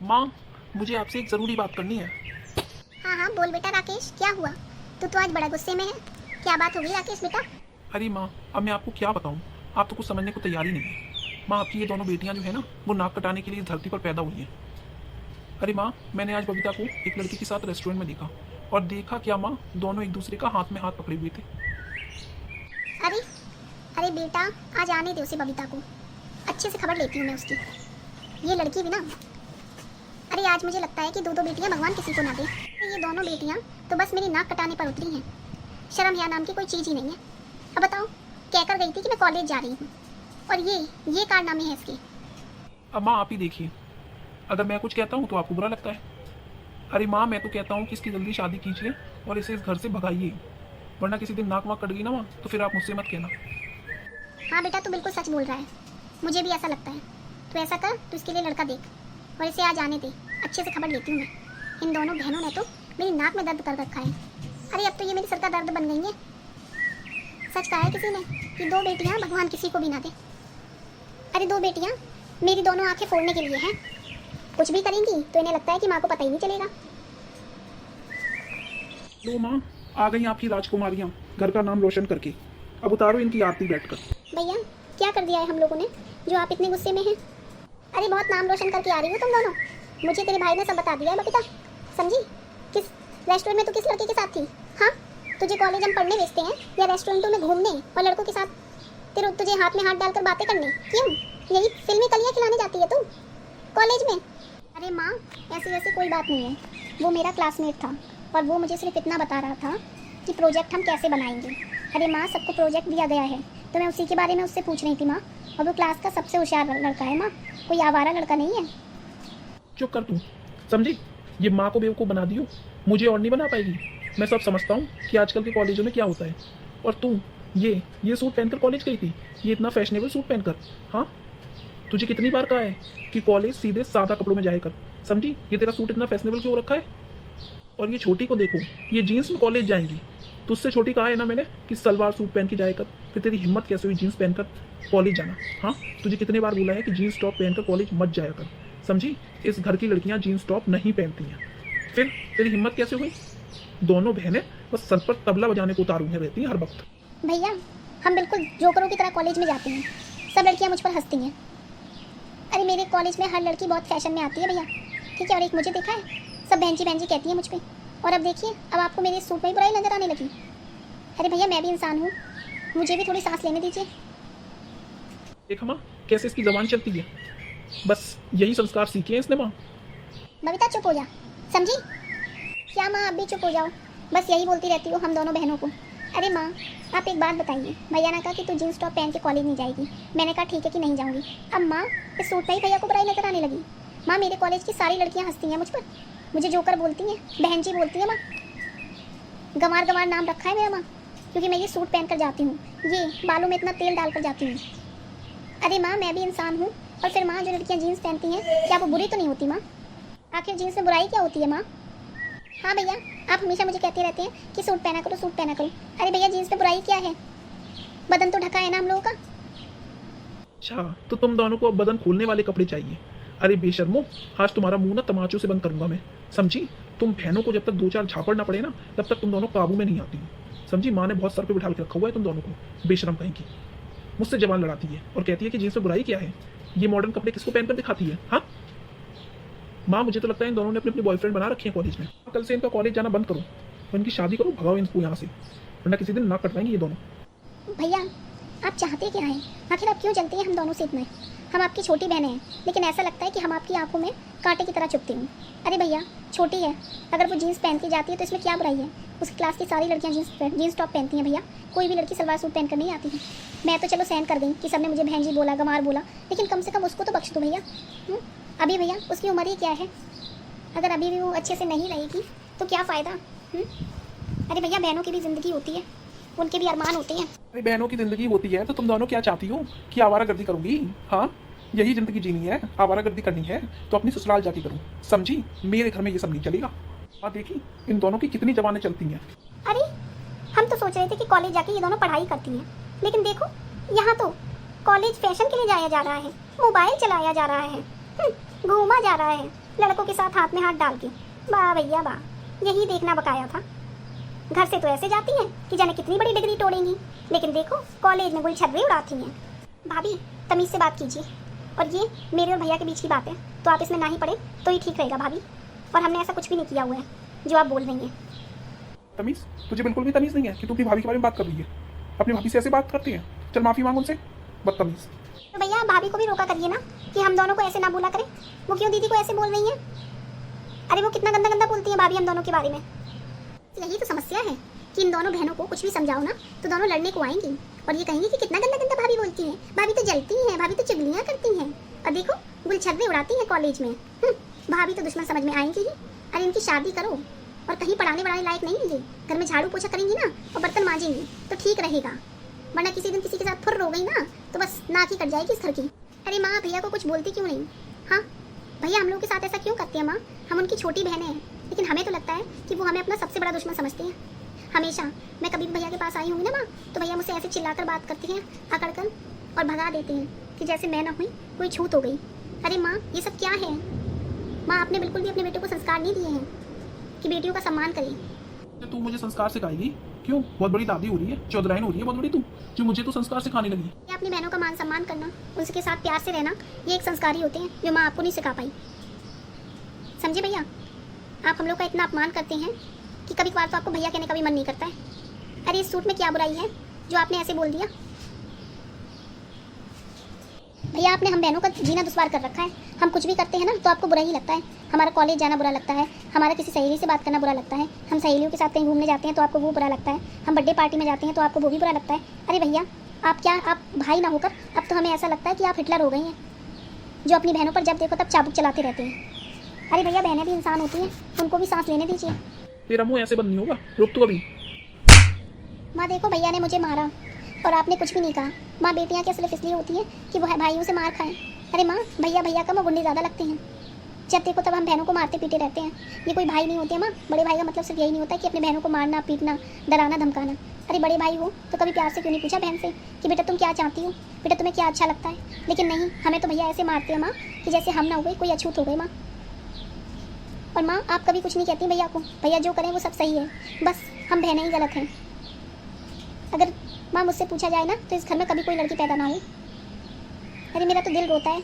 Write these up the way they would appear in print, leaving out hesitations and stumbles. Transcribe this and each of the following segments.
माँ, मुझे आपसे एक ज़रूरी बात करनी है। हाँ हाँ बोल बेटा राकेश, क्या हुआ? तू तो आज बड़ा गुस्से में है। क्या बात होगी राकेश बेटा? अरे माँ, अब मैं आपको क्या बताऊँ, आप तो कुछ समझने को तैयार ही नहीं है। माँ, आपकी ये दोनों बेटियाँ जो है ना, वो नाक कटाने के लिए इस धरती पर पैदा हुई हैं। अरे माँ, मैंने आज बबीता को एक लड़के के साथ रेस्टोरेंट में देखा, और देखा क्या माँ, दोनों एक दूसरे का हाथ में हाथ पकड़े हुए थे। अरे अरे बेटा, आज आने दे उसे बबीता को, अच्छे से खबर लेती हूँ मैं उसकी। ये लड़की भी ना, अरे आज मुझे लगता है कि दो दो बेटियाँ भगवान किसी को ना दे। ये दोनों बेटियाँ तो बस मेरी नाक कटाने पर उतरी हैं। शर्म या नाम की कोई चीज़ ही नहीं है। अब बताओ, कहकर गई थी कि मैं कॉलेज जा रही हूँ, और ये कारनामे हैं इसके। अब माँ आप ही देखिए, अगर मैं कुछ कहता हूँ तो आपको बुरा लगता है। अरे माँ, मैं तो कहता हूँ कि इसकी जल्दी शादी कीजिए और इसे इस घर से भगाइए, वरना किसी दिन नाक वाक कट गई ना माँ, तो फिर आप मुझसे मत कहना। हाँ बेटा, तू बिल्कुल सच बोल रहा है, मुझे भी ऐसा लगता है। तो ऐसा कर, तू इसके लिए लड़का देख और इसे आज आने दे, अच्छे से खबर लेती हूँ मैं। इन दोनों बहनों ने तो मेरी नाक में दर्द कर रखा है। अरे अब तो ये मेरी सर का दर्द बन गई है। सच कहा है किसी ने कि दो बेटियाँ भगवान किसी को भी ना दे। अरे दो बेटियाँ मेरी दोनों आंखें फोड़ने के लिए हैं। कुछ भी करेंगी तो इन्हें लगता है कि माँ को पता ही नहीं चलेगा। लो माँ, आ गई आपकी राजकुमारियाँ घर का नाम रोशन करके। अब उतारो इनकी आरती बैठकर। भैया, क्या कर दिया है हम लोगों ने जो आप इतने गुस्से में हैं? अरे बहुत नाम रोशन करके आ रही हो तुम दोनों। मुझे तेरे भाई ने सब बता दिया है बबीता, समझी? किस रेस्टोरेंट में तू किस लड़के के साथ थी? हाँ, तुझे कॉलेज हम पढ़ने भेजते हैं या रेस्टोरेंटों में घूमने और लड़कों के साथ तुझे हाथ में हाथ डालकर बातें करने? क्यों? यही फिल्मी कलियाँ खिलाने जाती है तू कॉलेज में? अरे माँ, ऐसी वैसी कोई बात नहीं है। वो मेरा क्लासमेट था और वो मुझे सिर्फ इतना बता रहा था कि प्रोजेक्ट हम कैसे बनाएंगे। अरे माँ, सबको प्रोजेक्ट दिया गया है तो मैं उसी के बारे में उससे पूछ रही थी माँ। और वो क्लास का सबसे होशियार लड़का है माँ, कोई आवारा लड़का नहीं है। चुप कर तू, समझी? ये माँ को बेवकूफ़ बना दियो, मुझे और नहीं बना पाएगी। मैं सब समझता हूँ कि आजकल के कॉलेजों में क्या होता है। और तू ये सूट पहनकर कॉलेज गई थी, ये इतना फैशनेबल सूट पहनकर। हाँ, तुझे कितनी बार कहा है कि कॉलेज सीधे सादा कपड़ों में जाया कर, समझी? ये तेरा सूट इतना फैशनेबल क्यों हो रखा है? और ये छोटी को देखो, ये जीन्स में कॉलेज जाएंगी। तुझसे छोटी कहा है ना मैंने कि सलवार सूट पहन के जाया कर, फिर तेरी हिम्मत कैसे हुई जीन्स पहनकर कॉलेज जाना? हाँ, तुझे कितने बार बोला है कि जीन्स टॉप पहनकर कॉलेज मत जाया कर, समझी? इस घर की लड़कियां जीन्स टॉप नहीं पहनती हैं। फिर तेरी हिम्मत कैसे हुई? दोनों बहनें बस सर पर तबला बजाने को उतारू हैं रहती हैं हर वक्त। भैया, हम बिल्कुल जोकरों की तरह कॉलेज में जाते हैं, सब लड़कियां मुझ पर हंसती हैं। अरे मेरे कॉलेज में हर लड़की बहुत फैशन में आती है भैया, ठीक है? और एक मुझे देखा है, सब बहन जी कहती है मुझ पर। और अब देखिए, अब आपको मेरे सूट में ही बुराई नजर आने लगी। अरे भैया, मैं भी इंसान हूँ, मुझे भी थोड़ी सांस लेने दीजिए। देखा माँ, कैसे इसकी जबान चलती है। बस यही संस्कार सीखे हैं इसने माँ। बबीता चुप हो जा, समझी? क्या माँ, आप भी चुप हो जाओ, बस यही बोलती रहती हो हम दोनों बहनों को। अरे माँ, आप एक बात बताइए, भैया ने कहा कि तू जीन्स टॉप पहन के कॉलेज नहीं जाएगी। मैंने कहा ठीक है कि नहीं जाऊँगी। अब माँ, इस सूट में ही भैया को बुराई नजर आने लगी। माँ, मेरे कॉलेज की सारी लड़कियाँ हंसती हैं मुझ पर, मुझे जोकर बोलती हैं, बहन जी बोलती हैं। माँ, गंवार गंवार नाम रखा है मेरा माँ, क्योंकि मैं ये सूट पहन कर जाती हूँ, ये बालों में इतना तेल डालकर जाती हूँ। अरे माँ, मैं भी इंसान हूँ। और फिर माँ, जो लड़कियाँ जीन्स पहनती हैं, क्या वो बुरी तो नहीं होती माँ? आखिर जीन्स में बुराई क्या होती है माँ? हाँ भैया, आप हमेशा मुझे कहते रहते हैं कि सूट पहना करो, सूट पहना करो। अरे भैया, जीन्स में बुराई क्या है? बदन तो ढका है ना हम लोगों का। अच्छा, तो तुम दोनों को अब बदन खोलने वाले कपड़े चाहिए? अरे बेशर्मो, आज तुम्हारा मुंह ना तमाचों से बंद करूंगा मैं, समझी? तुम बहनों को जब तक दो चार झापड़ ना पड़े ना, तब तक तुम दोनों काबू में नहीं आती, समझी? माँ ने बहुत सर पे बिठा के रखा हुआ है तुम दोनों को, बेशरम कहीं की। मुझसे जबान लड़ाती है और कहती है कि जीन्स में बुराई क्या है, ये मॉडर्न कपड़े किसको पहनकर दिखाती है? हाँ माँ, मुझे तो लगता है इन दोनों ने अपने अपने बॉयफ्रेंड बना रखे हैं कॉलेज में। कल से इनका कॉलेज जाना बंद करो और इनकी शादी करो, भगाओ इनको यहाँ से, वरना किसी दिन नाक कटवाएंगे ये दोनों। भैया, आप चाहते क्या हैं? आखिर आप क्यों जलते हैं हम दोनों से इतना? हम आपकी छोटी बहनें हैं, लेकिन ऐसा लगता है कि हम आपकी आंखों में कांटे की तरह चुभती हूँ। अरे भैया, छोटी है, अगर वो जीन्स पहन के जाती है तो इसमें क्या बुराई है? उसकी क्लास की सारी लड़कियाँ जीन्स टॉप पहनती हैं भैया, कोई भी लड़की सलवार सूट पहन कर नहीं आती है। मैं तो चलो सहन कर गई कि सबने मुझे बहन जी बोला, गंवार बोला, लेकिन कम से कम उसको तो बख्श दो भैया। अभी भैया, उसकी उम्र ही क्या है? अगर अभी भी वो अच्छे से नहीं रहेगी तो क्या फ़ायदा? अरे भैया, बहनों की भी ज़िंदगी होती है, उनके भी अरमान होते हैं। अरे बहनों की जिंदगी होती है तो तुम दोनों क्या चाहती हो कि आवारागर्दी करूंगी? हाँ, यही जिंदगी जीनी है, आवारागर्दी करनी है तो अपनी ससुराल जाके करूँ, समझी? मेरे घर में ये सब नहीं चलेगा। हाँ देखी, इन दोनों की कितनी जबानें चलती हैं। अरे हम तो सोच रहे थे कि कॉलेज जाके ये दोनों पढ़ाई करती हैं, लेकिन देखो यहाँ तो कॉलेज फैशन के लिए जाया जा रहा है, मोबाइल चलाया जा रहा है, घूमा जा रहा है। लड़कों के साथ हाथ में हाथ डाल के। वाह भैया वाह, यही देखना बकाया था। घर से तो ऐसे जाती हैं कि जाने कितनी बड़ी डिग्री तोड़ेंगी, लेकिन देखो कॉलेज में गुलछर्रे उड़ाती हैं। भाभी तमीज़ से बात कीजिए, और ये मेरे और भैया के बीच की बात है, तो आप इसमें ना ही पड़े तो ही ठीक रहेगा भाभी। और हमने ऐसा कुछ भी नहीं किया हुआ है जो आप बोल रही हैं। तमीज़? तुझे बिल्कुल भी तमीज़ नहीं है कि तू अपनी भाभी के बारे में बात कर रही है? अपनी भाभी से ऐसे बात करती है? चल माफ़ी मांग उनसे, बदतमीज़। तो भैया भाभी को भी रोका करिए ना कि हम दोनों को ऐसे ना बोला करें। वो क्यों दीदी को ऐसे बोल रही हैं? अरे वो कितना गंदा गंदा बोलती हैं भाभी हम दोनों के बारे में। यही तो समस्या है कि इन दोनों बहनों को कुछ भी समझाओ ना तो दोनों लड़ने को आएंगी और ये कहेंगी कि कितना गंदा गंदा भाभी बोलती है, भाभी तो जलती हैं, भाभी तो चुगलियाँ करती हैं, और देखो गुलछर्रे उड़ाती हैं कॉलेज में। भाभी तो दुश्मन समझ में आएंगी ही। अरे इनकी शादी करो और कहीं पढ़ाने बढ़ाने लायक नहीं है ये, घर में झाड़ू पोछा करेंगी ना और बर्तन मांजेंगी तो ठीक रहेगा, वरना किसी दिन किसी के साथ फुर्र हो गई ना तो बस नाक ही कट जाएगी इस घर की। अरे माँ भैया को कुछ बोलती क्यों नहीं? हाँ भैया हम लोग के साथ ऐसा क्यों करते हैं माँ? हम उनकी छोटी बहनें हैं, लेकिन हमें तो लगता है कि वो हमें अपना सबसे बड़ा दुश्मन समझती हैं। हमेशा मैं कभी भी भैया के पास आई हूँ ना माँ, तो भैया मुझसे ऐसे चिल्लाकर बात करती हैं, अकड़ कर और भगा देते हैं कि जैसे मैं ना हुई कोई छूत हो गई। अरे माँ ये सब क्या है? माँ आपने बिल्कुल भी अपने बेटे को संस्कार नहीं दिए हैं कि बेटियों का सम्मान करें। तू मुझे संस्कार सिखाएगी? क्यों? बहुत बड़ी दादी हो रही है, चौधराइन हो रही है बहुत बड़ी तू, जो मुझे तो संस्कार सिखाने लगी। ये अपनी बहनों का मान सम्मान करना, उनके साथ प्यार से रहना, ये एक संस्कार ही होते हैं जो माँ आपको नहीं सिखा पाई। समझे भैया? आप हम लोग का इतना अपमान करते हैं कि कभी कभार तो आपको भैया कहने का भी मन नहीं करता है। अरे इस सूट में क्या बुराई है जो आपने ऐसे बोल दिया? भैया आपने हम बहनों का जीना दुश्वार कर रखा है। हम कुछ भी करते हैं ना तो आपको बुरा ही लगता है। हमारा कॉलेज जाना बुरा लगता है, हमारा किसी सहेली से बात करना बुरा लगता है, हम सहेलियों के साथ कहीं घूमने जाते हैं तो आपको वो बुरा लगता है, हम बर्थडे पार्टी में जाते हैं तो आपको वो भी बुरा लगता है। अरे भैया आप क्या, आप भाई ना होकर अब तो हमें ऐसा लगता है कि आप हिटलर हो गए हैं, जो अपनी बहनों पर जब देखो तब चाबुक चलाते रहते हैं। अरे भैया बहनें भी इंसान होती हैं, उनको भी सांस लेने दीजिए। तेरा मुँह ऐसे बंद नहीं होगा, रुक तू अभी। माँ देखो भैया ने मुझे मारा और आपने कुछ भी नहीं कहा। माँ बेटियाँ क्या सिर्फ इसलिए होती हैं कि वो भाइयों से मार खाएं? अरे माँ भैया भैया कम और गुंडे ज़्यादा लगते हैं। जब देखो तब हम बहनों को मारते पीटे रहते हैं। ये कोई भाई नहीं होते हैं माँ। बड़े भाई का मतलब सिर्फ यही नहीं होता कि अपने बहनों को मारना पीटना डराना धमकाना। अरे बड़े भाई हो तो कभी प्यार से क्यों नहीं पूछा बहन से कि बेटा तुम क्या चाहती हो, बेटा तुम्हें क्या अच्छा लगता है? लेकिन नहीं, हमें तो भैया ऐसे मारते हैं माँ कि जैसे हम ना हो गए कोई अछूत हो गए माँ। और माँ आप कभी कुछ नहीं कहती भैया को, भैया जो करें वो सब सही है, बस हम बहनें ही गलत हैं। अगर माँ मुझसे पूछा जाए ना तो इस घर में कभी कोई लड़की पैदा ना हो। अरे मेरा तो दिल रोता है।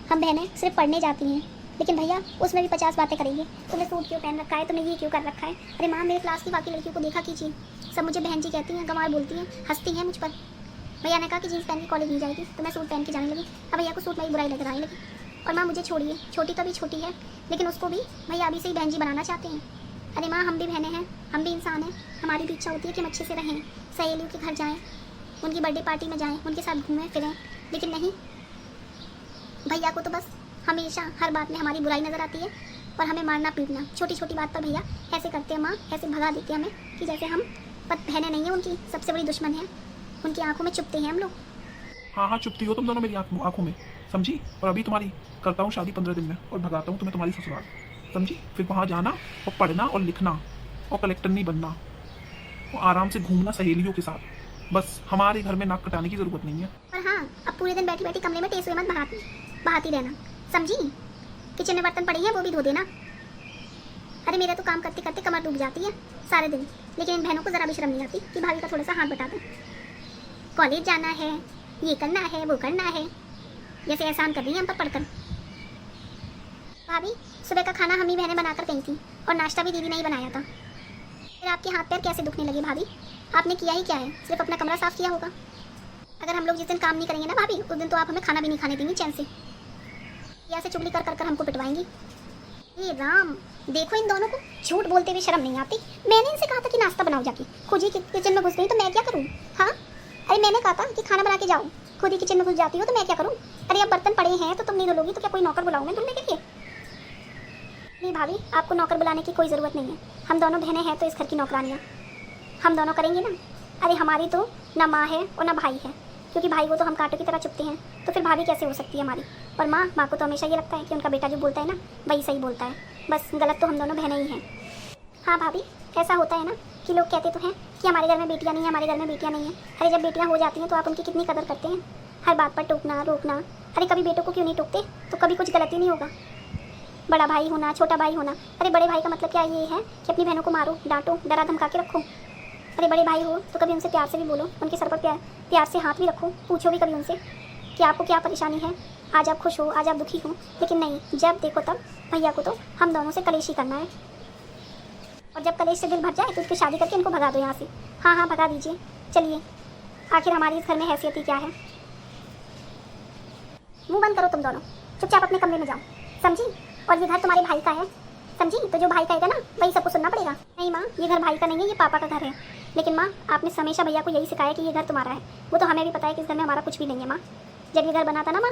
हम बहनें सिर्फ पढ़ने जाती हैं, लेकिन भैया उसमें भी 50 बातें करेंगे। तुमने सूट क्यों पहन रखा है, तुमने ये क्यों कर रखा है? अरे माँ मेरे क्लास की बाकी लड़कियों को देखा कीजिए, सब मुझे बहन जी कहती हैं, गंवार बोलती हैं, हंसती हैं मुझ पर। भैया ने कहा कि जीन्स पहन के कॉलेज नहीं जाएगी तो मैं सूट पहन के जाने लगी। अब भैया को सूट में ही बुराई लग रही लगी। और माँ मुझे छोड़िए, छोटी तो अभी छोटी है, लेकिन उसको भी भैया अभी से ही बहन जी बनाना चाहते हैं। अरे माँ हम भी बहनें हैं, हम भी इंसान हैं, हमारी भी इच्छा होती है कि हम अच्छे से रहें, सहेलियों के घर जाएं, उनकी बर्थडे पार्टी में जाएं, उनके साथ घूमें फिरें, लेकिन नहीं, भैया को तो बस हमेशा हर बात में हमारी बुराई नज़र आती है और हमें मारना पीटना। छोटी छोटी बात पर भैया ऐसे करते हैं माँ, ऐसे भगा देते हैं हमें कि जैसे हम बहनें नहीं हैं, उनकी सबसे बड़ी दुश्मन है। उनकी आंखों में चुपते हैं हम लोग। हाँ हाँ चुपती हो तुम दोनों मेरी आंखों में, समझी? और अभी तुम्हारी करता हूँ शादी 15 दिन में और भगाता हूँ तुम्हें तुम्हारी ससुराल, समझी? फिर वहाँ जाना और पढ़ना और लिखना और कलेक्टर नहीं बनना और आराम से घूमना सहेलियों के साथ। बस हमारे घर में नाक कटाने की ज़रूरत नहीं है। और हाँ अब पूरे दिन बैठी बैठी कमरे में टेसुए मत बहाती रहना, समझी? किचन में बर्तन पड़े हैं वो भी धो देना। अरे मेरा तो काम करते करते कमर डूब जाती है सारे दिन, लेकिन इन बहनों को ज़रा भी शर्म नहीं आती कि भाभी का थोड़ा सा हाथ बटा दें। कॉलेज जाना है, ये करना है, वो करना है, जैसे एहसान कर रही है हम पर पढ़कर। भाभी सुबह का खाना हम ही बहनें बनाकर गई थी और नाश्ता भी दीदी ने ही बनाया था। फिर आपके हाथ पैर कैसे दुखने लगे भाभी? आपने किया ही क्या है? सिर्फ अपना कमरा साफ किया होगा। अगर हम लोग जिस दिन काम नहीं करेंगे ना भाभी, उस दिन तो आप हमें खाना भी नहीं खाने देंगी चैन से, या से चुगली कर कर हमको पिटवाएंगी। ये राम, देखो इन दोनों को झूठ बोलते हुए शर्म नहीं आती। मैंने इनसे कहा था कि नाश्ता बनाओ जाके, खुद ही किचन में घुस गई तो मैं क्या करूँ? हाँ अरे मैंने कहा था कि खाना बना के जाओ, खुद ही किचन में घुस जाती हो तो मैं क्या करूँ? अरे अब बर्तन पड़े हैं तो तुम नहीं धुलोगी तो क्या कोई नौकर बुलाऊँ मैं धुलने के लिए? नहीं भाभी आपको नौकर बुलाने की कोई ज़रूरत नहीं है। हम दोनों बहनें हैं तो इस घर की नौकरानियाँ हम दोनों करेंगे ना। अरे हमारी तो ना माँ है और ना भाई है, क्योंकि भाई वो तो हम कांटों की तरह चुपते हैं, तो फिर भाभी कैसे हो सकती है हमारी? और माँ को तो हमेशा ये लगता है कि उनका बेटा जो बोलता है ना वही सही बोलता है, बस गलत तो हम दोनों बहनें ही हैं। हाँ भाभी ऐसा होता है ना कि लोग कहते तो हैं कि हमारे घर में बेटियाँ नहीं है, हमारे घर में बेटियाँ नहीं हैं। अरे जब बेटियाँ हो जाती हैं तो आप उनकी कितनी कदर करते हैं, हर बात पर टोकना रोकना। अरे कभी बेटों को क्यों नहीं टोकते? तो कभी कुछ गलती नहीं होगा। बड़ा भाई होना, छोटा भाई होना। अरे बड़े भाई का मतलब क्या ये है कि अपनी बहनों को मारो, डांटो, डरा धमका के रखो? अरे बड़े भाई हो तो कभी उनसे प्यार से भी बोलो, उनके सर पर प्यार से हाथ भी रखो, पूछो भी कभी उनसे कि आपको क्या परेशानी है, आज आप खुश हो, आज आप दुखी हो। लेकिन नहीं, जब देखो तब भैया को तो हम दोनों से कलेश ही करना है। और जब कलेश से दिल भर जाए तो उसकी शादी करके इनको भगा दो यहाँ से। हाँ हाँ भगा दीजिए, चलिए, आखिर हमारी इस घर में हैसियत ही क्या है। मुंह बंद करो तुम दोनों, चुपचाप अपने कमरे में जाओ, समझी? और ये घर तुम्हारे भाई का है, समझी? तो जो भाई कहेगा ना वही सबको सुनना पड़ेगा। नहीं माँ, ये घर भाई का नहीं है, ये पापा का घर है। लेकिन माँ, आपने हमेशा भैया को यही सिखाया कि ये घर तुम्हारा है। वो तो हमें भी पता है कि इस घर में हमारा कुछ भी नहीं है माँ। जब ये घर बना था ना माँ,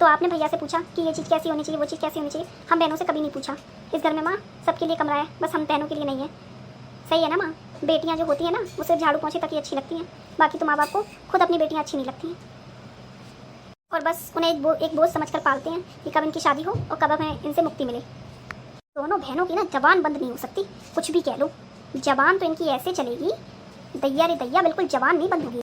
तो आपने भैया से पूछा कि ये चीज़ कैसी होनी चाहिए, वो चीज़ कैसी होनी चाहिए। हम बहनों से कभी नहीं पूछा। इस घर में माँ सबके लिए कमरा है, बस हम बहनों के लिए नहीं है। सही है ना माँ? बेटियाँ जो होती हैं ना, वो सिर्फ झाड़ू पोंछे तक ही अच्छी लगती हैं, बाकी तो माँ बाप को खुद अपनी बेटियाँ अच्छी नहीं लगती हैं। और बस उन्हें एक बोझ समझ कर पालते हैं कि कब इनकी शादी हो और कब हमें इनसे मुक्ति मिले। दोनों बहनों की ना जबान बंद नहीं हो सकती, कुछ भी कह लो, जबान तो इनकी ऐसे चलेगी, दैया रे दैया, बिल्कुल जबान नहीं बंद होगी।